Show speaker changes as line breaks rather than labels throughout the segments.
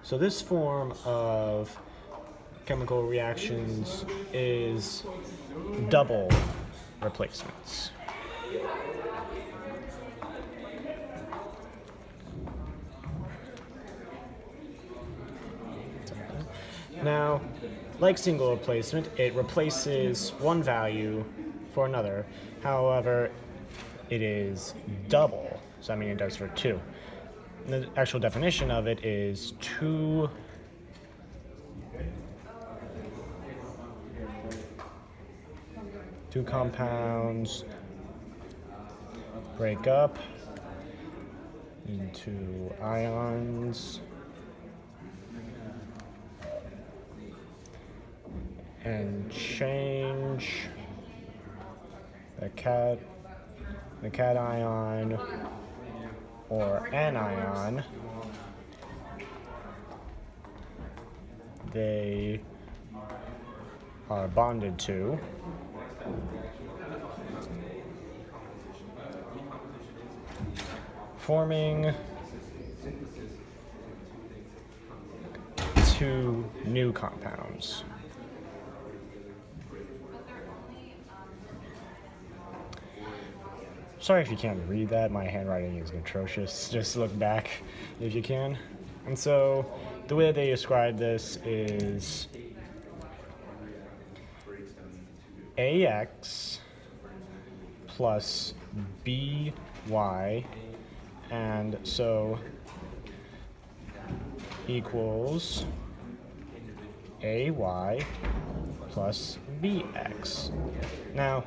So this form of chemical reactions is double replacements. Now, like single replacement, it replaces one value for another. However, it is double, so I mean it does for two. The actual definition of it is two compounds break up into ions and change the cation or anion they are bonded to, forming two new compounds. Sorry if you can't read that, my handwriting is atrocious. Just look back if you can. And so the way they describe this is AX plus BY, and so equals AY plus BX. Now,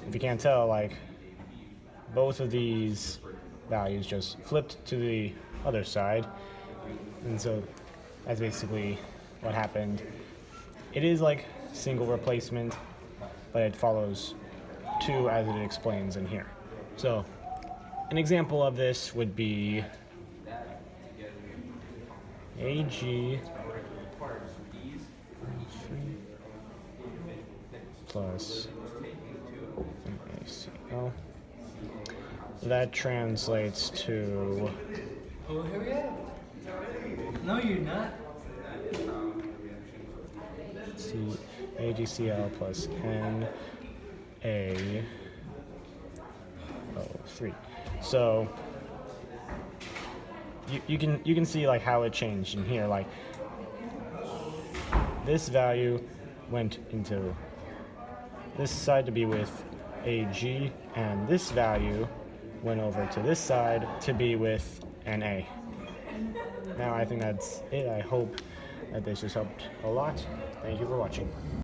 if you can't tell, like, both of these values just flipped to the other side, and so that's basically what happened. It is like single replacement, but it follows two as it explains in here. So an example of this would be Ag plus MaCl. That translates to
Oh, hurry up. No, you're not.
AgCl plus NaO3. So you can see like how it changed in here. Like this value went into this side to be with Ag, and this value went over to this side to be with Na. Now I think that's it. I hope that this has helped a lot. Thank you for watching.